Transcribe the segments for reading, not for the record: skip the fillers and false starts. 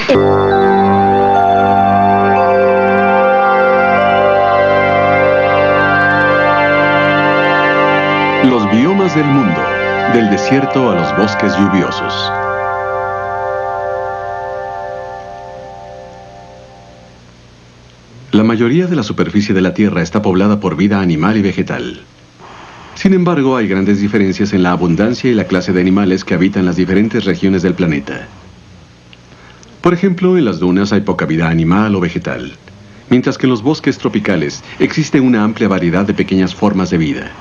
Los biomas del mundo, del desierto a los bosques lluviosos. La mayoría de la superficie de la Tierra está poblada por vida animal y vegetal. Sin embargo, hay grandes diferencias en la abundancia y la clase de animales que habitan las diferentes regiones del planeta. Por ejemplo, en las dunas hay poca vida animal o vegetal, mientras que en los bosques tropicales existe una amplia variedad de pequeñas formas de vida.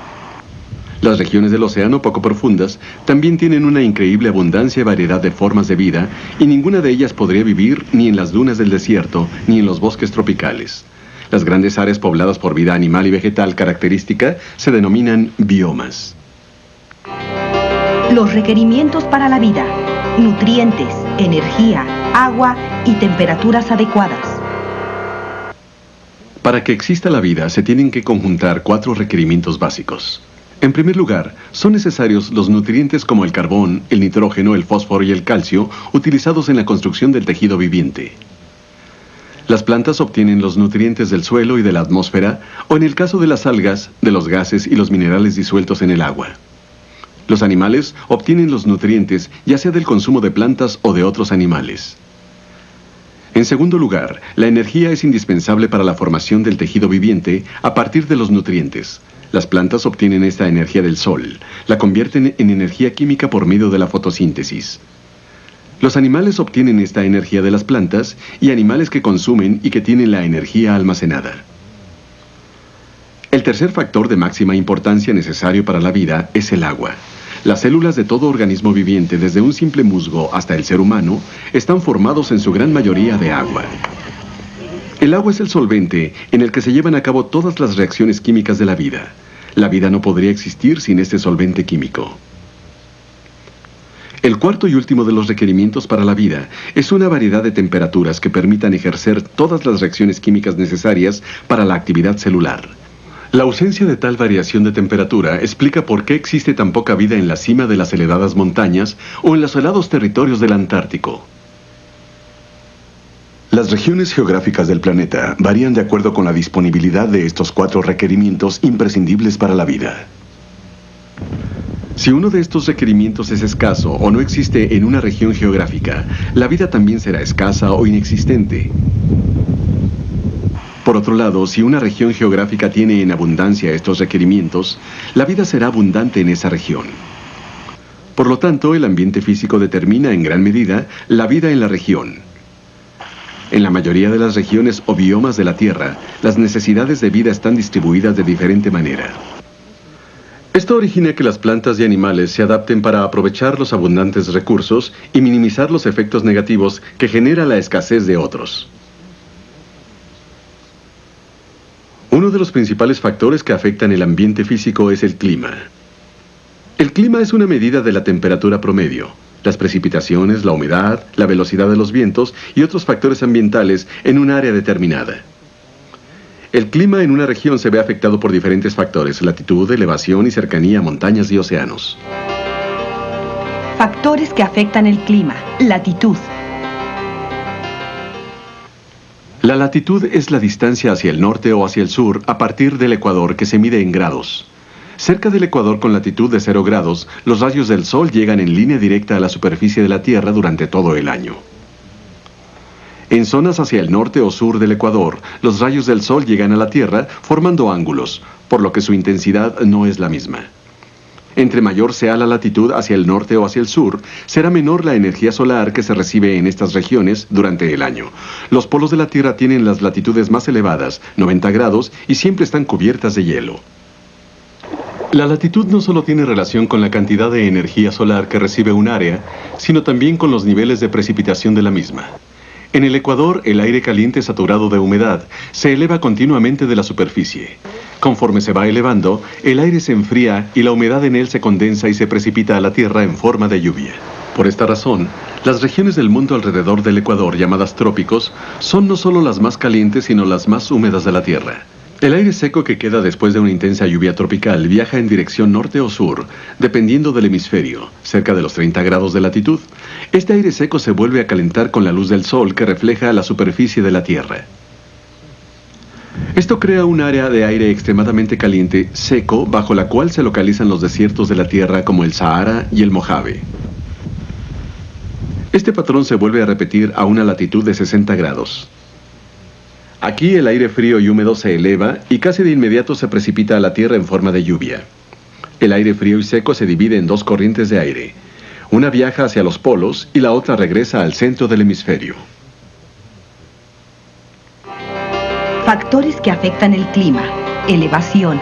Las regiones del océano poco profundas también tienen una increíble abundancia y variedad de formas de vida, y ninguna de ellas podría vivir ni en las dunas del desierto ni en los bosques tropicales. Las grandes áreas pobladas por vida animal y vegetal característica se denominan biomas. Los requerimientos para la vida: nutrientes, energía, agua y temperaturas adecuadas. Para que exista la vida se tienen que conjuntar 4 requerimientos básicos. En primer lugar, son necesarios los nutrientes como el carbón, el nitrógeno, el fósforo y el calcio, utilizados en la construcción del tejido viviente. Las plantas obtienen los nutrientes del suelo y de la atmósfera, o en el caso de las algas, de los gases y los minerales disueltos en el agua. Los animales obtienen los nutrientes ya sea del consumo de plantas o de otros animales. En segundo lugar, la energía es indispensable para la formación del tejido viviente a partir de los nutrientes. Las plantas obtienen esta energía del sol, la convierten en energía química por medio de la fotosíntesis. Los animales obtienen esta energía de las plantas y animales que consumen y que tienen la energía almacenada. El tercer factor de máxima importancia necesario para la vida es el agua. Las células de todo organismo viviente, desde un simple musgo hasta el ser humano, están formados en su gran mayoría de agua. El agua es el solvente en el que se llevan a cabo todas las reacciones químicas de la vida. La vida no podría existir sin este solvente químico. El cuarto y último de los requerimientos para la vida es una variedad de temperaturas que permitan ejercer todas las reacciones químicas necesarias para la actividad celular. La ausencia de tal variación de temperatura explica por qué existe tan poca vida en la cima de las elevadas montañas o en los helados territorios del Antártico. Las regiones geográficas del planeta varían de acuerdo con la disponibilidad de estos 4 requerimientos imprescindibles para la vida. Si uno de estos requerimientos es escaso o no existe en una región geográfica, la vida también será escasa o inexistente. Por otro lado, si una región geográfica tiene en abundancia estos requerimientos, la vida será abundante en esa región. Por lo tanto, el ambiente físico determina en gran medida la vida en la región. En la mayoría de las regiones o biomas de la Tierra, las necesidades de vida están distribuidas de diferente manera. Esto origina que las plantas y animales se adapten para aprovechar los abundantes recursos y minimizar los efectos negativos que genera la escasez de otros. Uno de los principales factores que afectan el ambiente físico es el clima. El clima es una medida de la temperatura promedio, las precipitaciones, la humedad, la velocidad de los vientos y otros factores ambientales en un área determinada. El clima en una región se ve afectado por diferentes factores: latitud, elevación y cercanía a montañas y océanos. Factores que afectan el clima. Latitud. La latitud es la distancia hacia el norte o hacia el sur a partir del ecuador, que se mide en grados. Cerca del ecuador, con latitud de 0 grados, los rayos del sol llegan en línea directa a la superficie de la Tierra durante todo el año. En zonas hacia el norte o sur del ecuador, los rayos del sol llegan a la Tierra formando ángulos, por lo que su intensidad no es la misma. Entre mayor sea la latitud hacia el norte o hacia el sur, será menor la energía solar que se recibe en estas regiones durante el año. Los polos de la Tierra tienen las latitudes más elevadas, 90 grados, y siempre están cubiertas de hielo. La latitud no solo tiene relación con la cantidad de energía solar que recibe un área, sino también con los niveles de precipitación de la misma. En el ecuador, el aire caliente saturado de humedad se eleva continuamente de la superficie. Conforme se va elevando, el aire se enfría y la humedad en él se condensa y se precipita a la Tierra en forma de lluvia. Por esta razón, las regiones del mundo alrededor del ecuador, llamadas trópicos, son no solo las más calientes, sino las más húmedas de la Tierra. El aire seco que queda después de una intensa lluvia tropical viaja en dirección norte o sur, dependiendo del hemisferio, cerca de los 30 grados de latitud. Este aire seco se vuelve a calentar con la luz del sol que refleja la superficie de la Tierra. Esto crea un área de aire extremadamente caliente, seco, bajo la cual se localizan los desiertos de la Tierra como el Sahara y el Mojave. Este patrón se vuelve a repetir a una latitud de 60 grados. Aquí el aire frío y húmedo se eleva y casi de inmediato se precipita a la Tierra en forma de lluvia. El aire frío y seco se divide en dos corrientes de aire. Una viaja hacia los polos y la otra regresa al centro del hemisferio. Factores que afectan el clima. Elevación.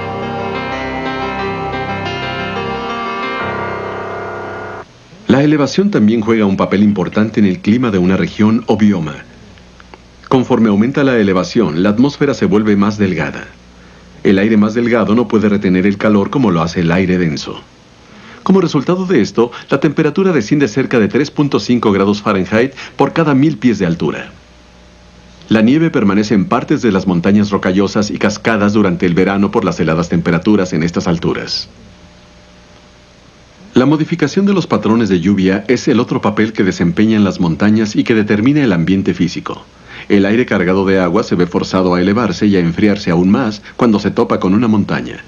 La elevación también juega un papel importante en el clima de una región o bioma. Conforme aumenta la elevación, la atmósfera se vuelve más delgada. El aire más delgado no puede retener el calor como lo hace el aire denso. Como resultado de esto, la temperatura desciende cerca de 3.5 grados Fahrenheit por cada 1000 pies de altura. La nieve permanece en partes de las montañas rocallosas y cascadas durante el verano por las heladas temperaturas en estas alturas. La modificación de los patrones de lluvia es el otro papel que desempeñan las montañas y que determina el ambiente físico. El aire cargado de agua se ve forzado a elevarse y a enfriarse aún más cuando se topa con una montaña.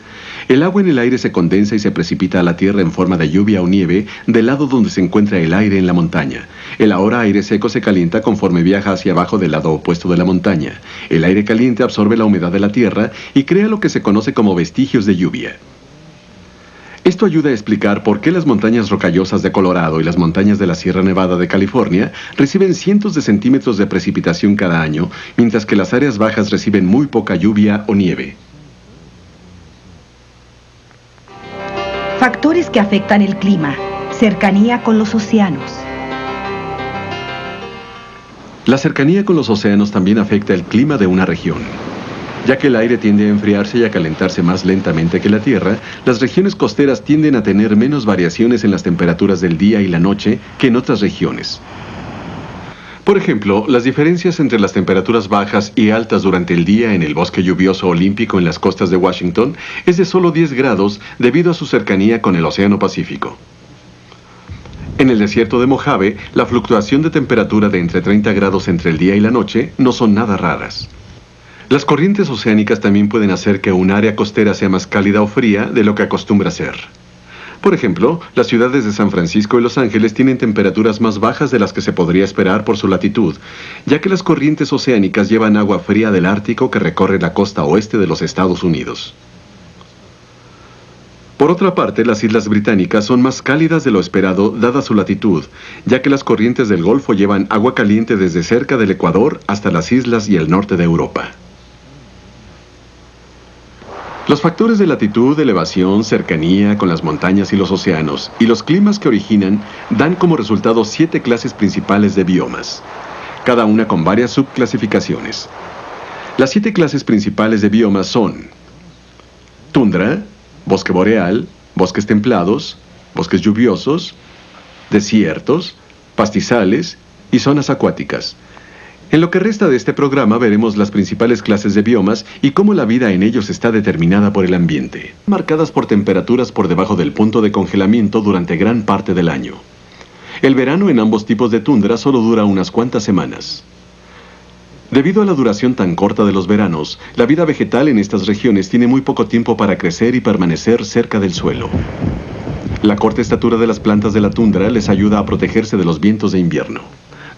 El agua en el aire se condensa y se precipita a la tierra en forma de lluvia o nieve del lado donde se encuentra el aire en la montaña. El ahora aire seco se calienta conforme viaja hacia abajo del lado opuesto de la montaña. El aire caliente absorbe la humedad de la tierra y crea lo que se conoce como vestigios de lluvia. Esto ayuda a explicar por qué las montañas rocallosas de Colorado y las montañas de la Sierra Nevada de California reciben cientos de centímetros de precipitación cada año, mientras que las áreas bajas reciben muy poca lluvia o nieve. Factores que afectan el clima. Cercanía con los océanos. La cercanía con los océanos también afecta el clima de una región. Ya que el aire tiende a enfriarse y a calentarse más lentamente que la Tierra, las regiones costeras tienden a tener menos variaciones en las temperaturas del día y la noche que en otras regiones. Por ejemplo, las diferencias entre las temperaturas bajas y altas durante el día en el bosque lluvioso olímpico en las costas de Washington es de solo 10 grados debido a su cercanía con el Océano Pacífico. En el desierto de Mojave, la fluctuación de temperatura de entre 30 grados entre el día y la noche no son nada raras. Las corrientes oceánicas también pueden hacer que un área costera sea más cálida o fría de lo que acostumbra ser. Por ejemplo, las ciudades de San Francisco y Los Ángeles tienen temperaturas más bajas de las que se podría esperar por su latitud, ya que las corrientes oceánicas llevan agua fría del Ártico que recorre la costa oeste de los Estados Unidos. Por otra parte, las islas británicas son más cálidas de lo esperado dada su latitud, ya que las corrientes del Golfo llevan agua caliente desde cerca del Ecuador hasta las islas y el norte de Europa. Los factores de latitud, elevación, cercanía con las montañas y los océanos, y los climas que originan, dan como resultado 7 clases principales de biomas, cada una con varias subclasificaciones. Las 7 clases principales de biomas son tundra, bosque boreal, bosques templados, bosques lluviosos, desiertos, pastizales y zonas acuáticas. En lo que resta de este programa veremos las principales clases de biomas y cómo la vida en ellos está determinada por el ambiente, marcadas por temperaturas por debajo del punto de congelamiento durante gran parte del año. El verano en ambos tipos de tundra solo dura unas cuantas semanas. Debido a la duración tan corta de los veranos, la vida vegetal en estas regiones tiene muy poco tiempo para crecer y permanecer cerca del suelo. La corta estatura de las plantas de la tundra les ayuda a protegerse de los vientos de invierno.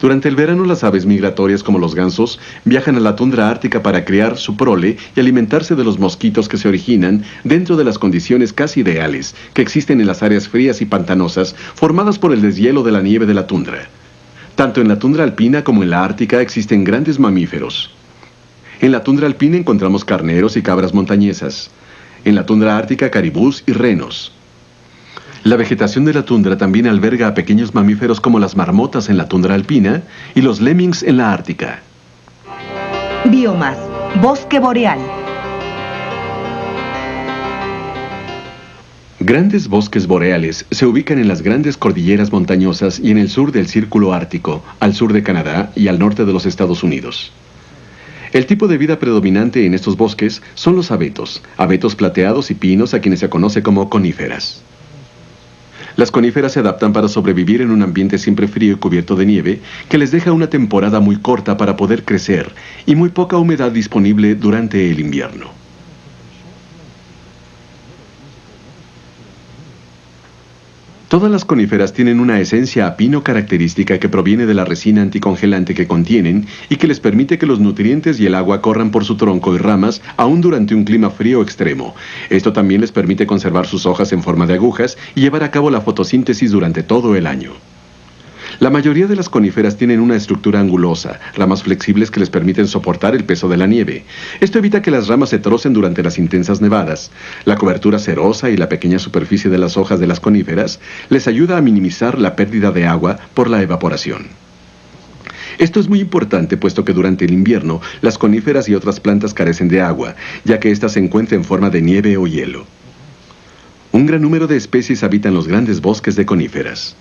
Durante el verano, las aves migratorias como los gansos viajan a la tundra ártica para criar su prole y alimentarse de los mosquitos que se originan dentro de las condiciones casi ideales que existen en las áreas frías y pantanosas formadas por el deshielo de la nieve de la tundra. Tanto en la tundra alpina como en la ártica existen grandes mamíferos. En la tundra alpina encontramos carneros y cabras montañesas. En la tundra ártica, caribús y renos. La vegetación de la tundra también alberga a pequeños mamíferos como las marmotas en la tundra alpina y los lemmings en la ártica. Biomas. Bosque boreal. Grandes bosques boreales se ubican en las grandes cordilleras montañosas y en el sur del Círculo Ártico, al sur de Canadá y al norte de los Estados Unidos. El tipo de vida predominante en estos bosques son los abetos, abetos plateados y pinos a quienes se conoce como coníferas. Las coníferas se adaptan para sobrevivir en un ambiente siempre frío y cubierto de nieve, que les deja una temporada muy corta para poder crecer y muy poca humedad disponible durante el invierno. Todas las coníferas tienen una esencia a pino característica que proviene de la resina anticongelante que contienen y que les permite que los nutrientes y el agua corran por su tronco y ramas aún durante un clima frío extremo. Esto también les permite conservar sus hojas en forma de agujas y llevar a cabo la fotosíntesis durante todo el año. La mayoría de las coníferas tienen una estructura angulosa, ramas flexibles que les permiten soportar el peso de la nieve. Esto evita que las ramas se trocen durante las intensas nevadas. La cobertura cerosa y la pequeña superficie de las hojas de las coníferas les ayuda a minimizar la pérdida de agua por la evaporación. Esto es muy importante puesto que durante el invierno las coníferas y otras plantas carecen de agua, ya que ésta se encuentra en forma de nieve o hielo. Un gran número de especies habitan los grandes bosques de coníferas.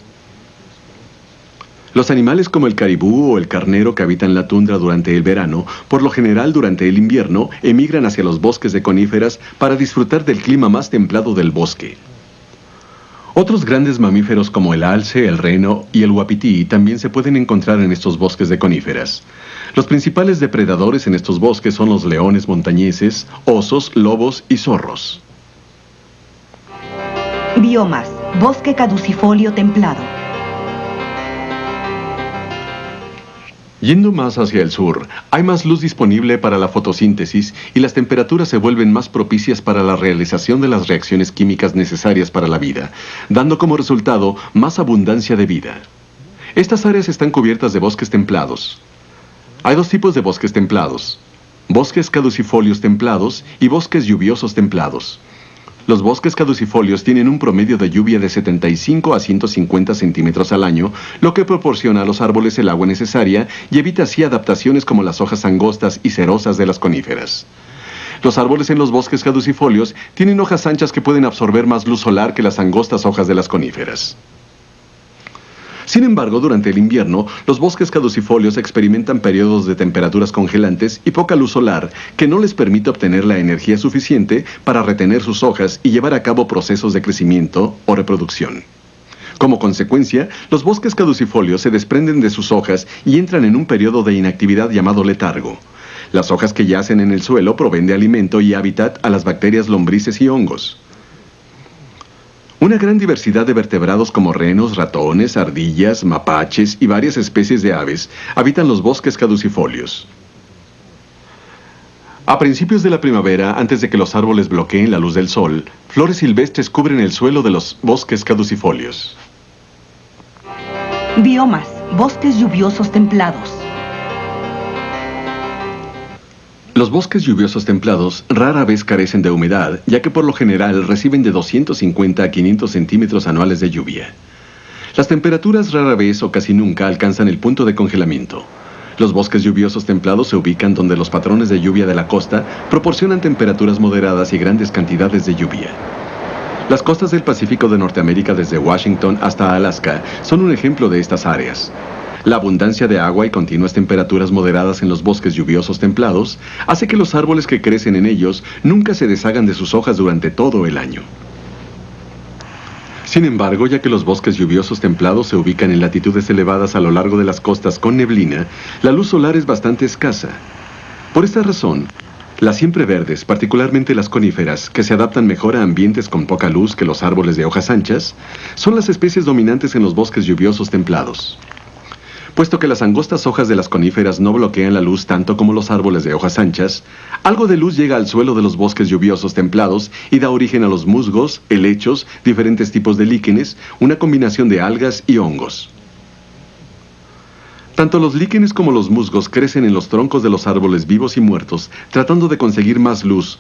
Los animales como el caribú o el carnero que habitan la tundra durante el verano, por lo general durante el invierno, emigran hacia los bosques de coníferas para disfrutar del clima más templado del bosque. Otros grandes mamíferos como el alce, el reno y el uapití también se pueden encontrar en estos bosques de coníferas. Los principales depredadores en estos bosques son los leones montañeses, osos, lobos y zorros. Biomas: bosque caducifolio templado. Yendo más hacia el sur, hay más luz disponible para la fotosíntesis y las temperaturas se vuelven más propicias para la realización de las reacciones químicas necesarias para la vida, dando como resultado más abundancia de vida. Estas áreas están cubiertas de bosques templados. Hay dos tipos de bosques templados: bosques caducifolios templados y bosques lluviosos templados. Los bosques caducifolios tienen un promedio de lluvia de 75 a 150 centímetros al año, lo que proporciona a los árboles el agua necesaria y evita así adaptaciones como las hojas angostas y cerosas de las coníferas. Los árboles en los bosques caducifolios tienen hojas anchas que pueden absorber más luz solar que las angostas hojas de las coníferas. Sin embargo, durante el invierno, los bosques caducifolios experimentan periodos de temperaturas congelantes y poca luz solar que no les permite obtener la energía suficiente para retener sus hojas y llevar a cabo procesos de crecimiento o reproducción. Como consecuencia, los bosques caducifolios se desprenden de sus hojas y entran en un periodo de inactividad llamado letargo. Las hojas que yacen en el suelo proveen de alimento y hábitat a las bacterias, lombrices y hongos. Una gran diversidad de vertebrados como renos, ratones, ardillas, mapaches y varias especies de aves habitan los bosques caducifolios. A principios de la primavera, antes de que los árboles bloqueen la luz del sol, flores silvestres cubren el suelo de los bosques caducifolios. Biomas: bosques lluviosos templados. Los bosques lluviosos templados rara vez carecen de humedad, ya que por lo general reciben de 250 a 500 centímetros anuales de lluvia. Las temperaturas rara vez o casi nunca alcanzan el punto de congelamiento. Los bosques lluviosos templados se ubican donde los patrones de lluvia de la costa proporcionan temperaturas moderadas y grandes cantidades de lluvia. Las costas del Pacífico de Norteamérica desde Washington hasta Alaska son un ejemplo de estas áreas. La abundancia de agua y continuas temperaturas moderadas en los bosques lluviosos templados hace que los árboles que crecen en ellos nunca se deshagan de sus hojas durante todo el año. Sin embargo, ya que los bosques lluviosos templados se ubican en latitudes elevadas a lo largo de las costas con neblina, la luz solar es bastante escasa. Por esta razón, las siempreverdes, particularmente las coníferas, que se adaptan mejor a ambientes con poca luz que los árboles de hojas anchas, son las especies dominantes en los bosques lluviosos templados. Puesto que las angostas hojas de las coníferas no bloquean la luz tanto como los árboles de hojas anchas, algo de luz llega al suelo de los bosques lluviosos templados y da origen a los musgos, helechos, diferentes tipos de líquenes, una combinación de algas y hongos. Tanto los líquenes como los musgos crecen en los troncos de los árboles vivos y muertos, tratando de conseguir más luz.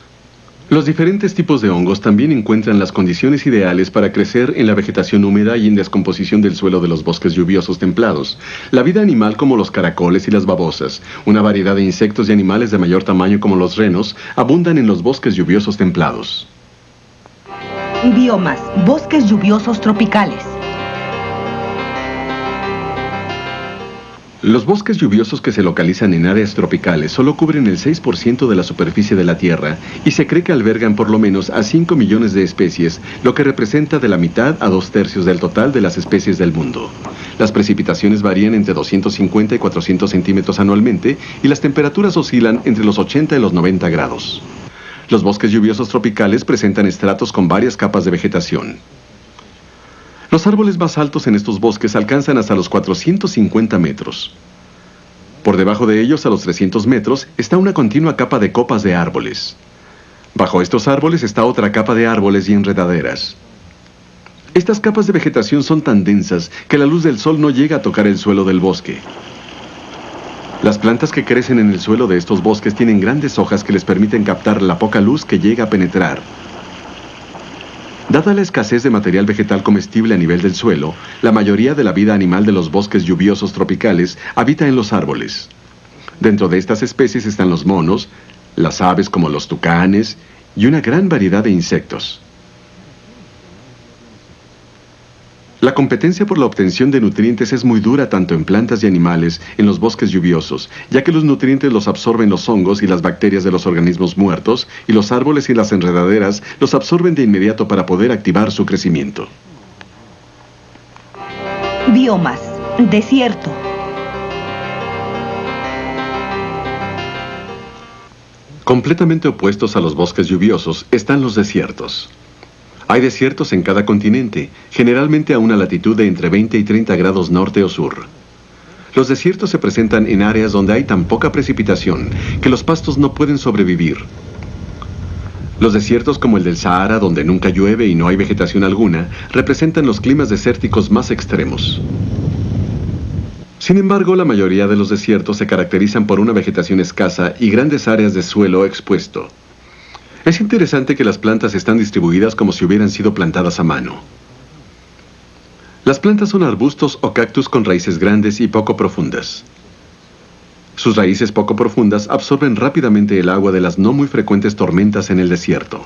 Los diferentes tipos de hongos también encuentran las condiciones ideales para crecer en la vegetación húmeda y en descomposición del suelo de los bosques lluviosos templados. La vida animal como los caracoles y las babosas, una variedad de insectos y animales de mayor tamaño como los renos, abundan en los bosques lluviosos templados. Biomas: bosques lluviosos tropicales. Los bosques lluviosos que se localizan en áreas tropicales solo cubren el 6% de la superficie de la Tierra y se cree que albergan por lo menos a 5 millones de especies, lo que representa de la mitad a 2/3 del total de las especies del mundo. Las precipitaciones varían entre 250 y 400 centímetros anualmente y las temperaturas oscilan entre los 80 y los 90 grados. Los bosques lluviosos tropicales presentan estratos con varias capas de vegetación. Los árboles más altos en estos bosques alcanzan hasta los 450 metros. Por debajo de ellos, a los 300 metros, está una continua capa de copas de árboles. Bajo estos árboles está otra capa de árboles y enredaderas. Estas capas de vegetación son tan densas que la luz del sol no llega a tocar el suelo del bosque. Las plantas que crecen en el suelo de estos bosques tienen grandes hojas que les permiten captar la poca luz que llega a penetrar. Dada la escasez de material vegetal comestible a nivel del suelo, la mayoría de la vida animal de los bosques lluviosos tropicales habita en los árboles. Dentro de estas especies están los monos, las aves como los tucanes y una gran variedad de insectos. La competencia por la obtención de nutrientes es muy dura tanto en plantas y animales en los bosques lluviosos, ya que los nutrientes los absorben los hongos y las bacterias de los organismos muertos, y los árboles y las enredaderas los absorben de inmediato para poder activar su crecimiento. Biomas. Desierto. Completamente opuestos a los bosques lluviosos están los desiertos. Hay desiertos en cada continente, generalmente a una latitud de entre 20 y 30 grados norte o sur. Los desiertos se presentan en áreas donde hay tan poca precipitación que los pastos no pueden sobrevivir. Los desiertos como el del Sahara, donde nunca llueve y no hay vegetación alguna, representan los climas desérticos más extremos. Sin embargo, la mayoría de los desiertos se caracterizan por una vegetación escasa y grandes áreas de suelo expuesto. Es interesante que las plantas están distribuidas como si hubieran sido plantadas a mano. Las plantas son arbustos o cactus con raíces grandes y poco profundas. Sus raíces poco profundas absorben rápidamente el agua de las no muy frecuentes tormentas en el desierto.